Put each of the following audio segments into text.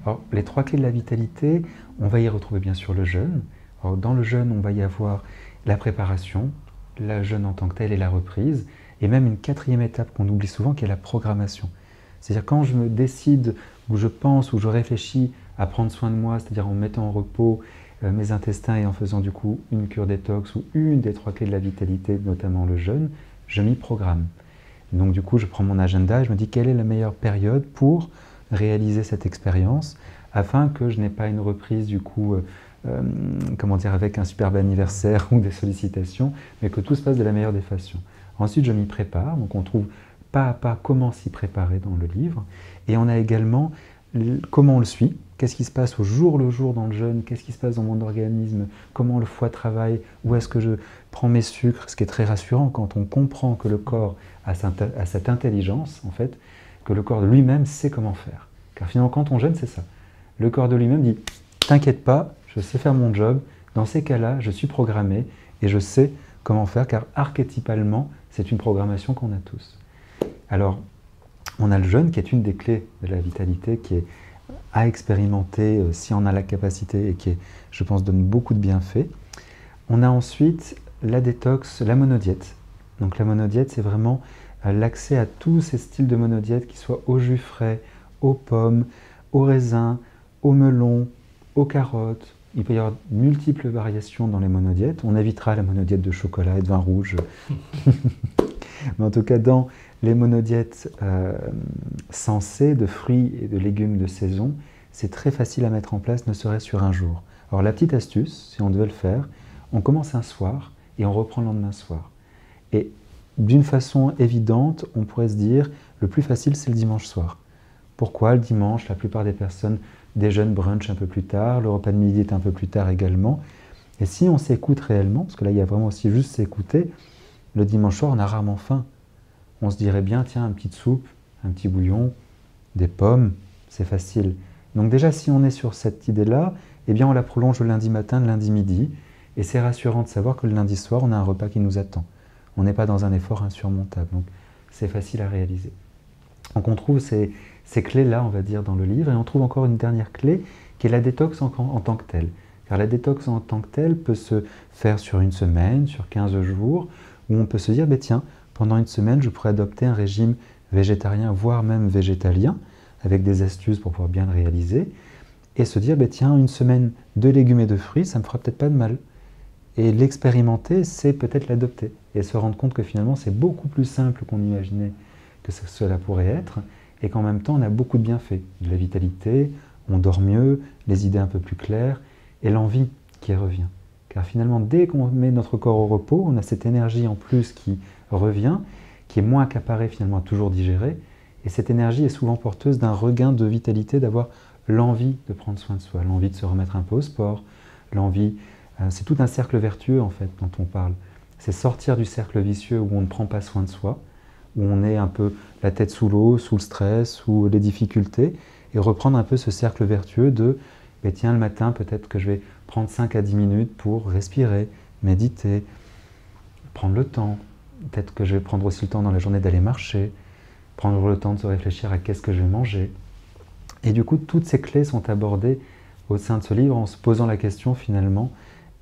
Alors, les 3 clés de la vitalité, on va y retrouver bien sûr le jeûne. Alors, dans le jeûne, on va y avoir la préparation, le jeûne en tant que tel et la reprise, et même une 4e étape qu'on oublie souvent qui est la programmation. C'est-à-dire quand je me décide, ou je pense, ou je réfléchis à prendre soin de moi, c'est-à-dire en mettant en repos mes intestins et en faisant du coup une cure détox ou une des 3 clés de la vitalité, notamment le jeûne, je m'y programme. Donc du coup, je prends mon agenda et je me dis quelle est la meilleure période pour réaliser cette expérience afin que je n'ai pas une reprise du coup, comment dire, avec un superbe anniversaire ou des sollicitations, mais que tout se passe de la meilleure des façons. Ensuite, je m'y prépare, donc on trouve pas à pas comment s'y préparer dans le livre, et on a également comment on le suit, qu'est-ce qui se passe au jour le jour dans le jeûne, qu'est-ce qui se passe dans mon organisme, comment le foie travaille, où est-ce que je prends mes sucres, ce qui est très rassurant quand on comprend que le corps a cette intelligence, en fait, que le corps de lui-même sait comment faire. Car finalement, quand on jeûne, c'est ça. Le corps de lui-même dit « T'inquiète pas, je sais faire mon job, dans ces cas-là, je suis programmé et je sais comment faire, car archétypalement, c'est une programmation qu'on a tous. » Alors, on a le jeûne qui est une des clés de la vitalité, qui est à expérimenter si on a la capacité et qui, je pense, donne beaucoup de bienfaits. On a ensuite la détox, la monodiète. Donc la monodiète, c'est vraiment l'accès à tous ces styles de monodiète, qui soient au jus frais, aux pommes, aux raisins, aux melons, aux carottes. Il peut y avoir multiples variations dans les monodiètes. On évitera la monodiète de chocolat et de vin rouge. Mais en tout cas, dans les monodiètes sensées de fruits et de légumes de saison, c'est très facile à mettre en place, ne serait-ce sur un jour. Alors la petite astuce, si on devait le faire, on commence un soir et on reprend le lendemain soir. Et d'une façon évidente, on pourrait se dire, le plus facile, c'est le dimanche soir. Pourquoi le dimanche? La plupart des personnes déjeunent brunch un peu plus tard, le repas de midi est un peu plus tard également. Et si on s'écoute réellement, parce que là, il y a vraiment aussi juste s'écouter, le dimanche soir, on a rarement faim. On se dirait bien, tiens, une petite soupe, un petit bouillon, des pommes, c'est facile. Donc déjà, si on est sur cette idée-là, eh bien on la prolonge le lundi matin, le lundi midi, et c'est rassurant de savoir que le lundi soir, on a un repas qui nous attend. On n'est pas dans un effort insurmontable, donc c'est facile à réaliser. Donc on trouve ces clés-là, on va dire, dans le livre, et on trouve encore une dernière clé, qui est la détox en tant que telle. Car la détox en tant que telle peut se faire sur une semaine, sur 15 jours, où on peut se dire, tiens, pendant une semaine, je pourrais adopter un régime végétarien, voire même végétalien, avec des astuces pour pouvoir bien le réaliser, et se dire, tiens, une semaine de légumes et de fruits, ça ne me fera peut-être pas de mal. Et l'expérimenter, c'est peut-être l'adopter, et se rendre compte que finalement, c'est beaucoup plus simple qu'on imaginait que cela pourrait être, et qu'en même temps, on a beaucoup de bienfaits, de la vitalité, on dort mieux, les idées un peu plus claires, et l'envie qui revient. Car finalement, dès qu'on met notre corps au repos, on a cette énergie en plus qui revient, qui est moins accaparée finalement à toujours digérer, et cette énergie est souvent porteuse d'un regain de vitalité, d'avoir l'envie de prendre soin de soi, l'envie de se remettre un peu au sport, l'envie, c'est tout un cercle vertueux en fait dont on parle. C'est sortir du cercle vicieux où on ne prend pas soin de soi, où on est un peu la tête sous l'eau, sous le stress, sous les difficultés, et reprendre un peu ce cercle vertueux de tiens, le matin, peut-être que je vais prendre 5 à 10 minutes pour respirer, méditer, prendre le temps. Peut-être que je vais prendre aussi le temps dans la journée d'aller marcher, prendre le temps de se réfléchir à qu'est-ce que je vais manger. Et du coup, toutes ces clés sont abordées au sein de ce livre en se posant la question finalement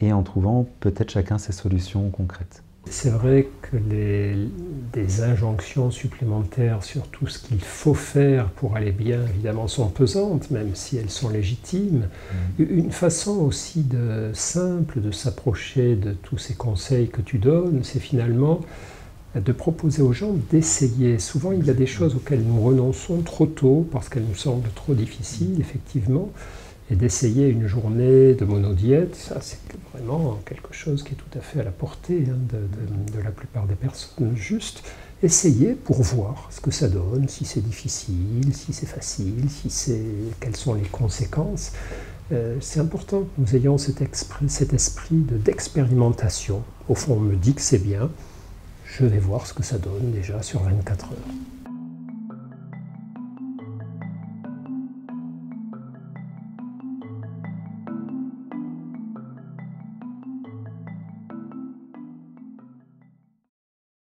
et en trouvant peut-être chacun ses solutions concrètes. C'est vrai que des injonctions supplémentaires sur tout ce qu'il faut faire pour aller bien, évidemment, sont pesantes, même si elles sont légitimes. Une façon aussi simple de s'approcher de tous ces conseils que tu donnes, c'est finalement de proposer aux gens d'essayer. Souvent, il y a des choses auxquelles nous renonçons trop tôt parce qu'elles nous semblent trop difficiles, effectivement. Et d'essayer une journée de monodiète, ça c'est vraiment quelque chose qui est tout à fait à la portée de la plupart des personnes. Juste essayer pour voir ce que ça donne, si c'est difficile, si c'est facile, quelles sont les conséquences. C'est important que nous ayons cet esprit d'expérimentation. Au fond, on me dit que c'est bien, je vais voir ce que ça donne déjà sur 24 heures.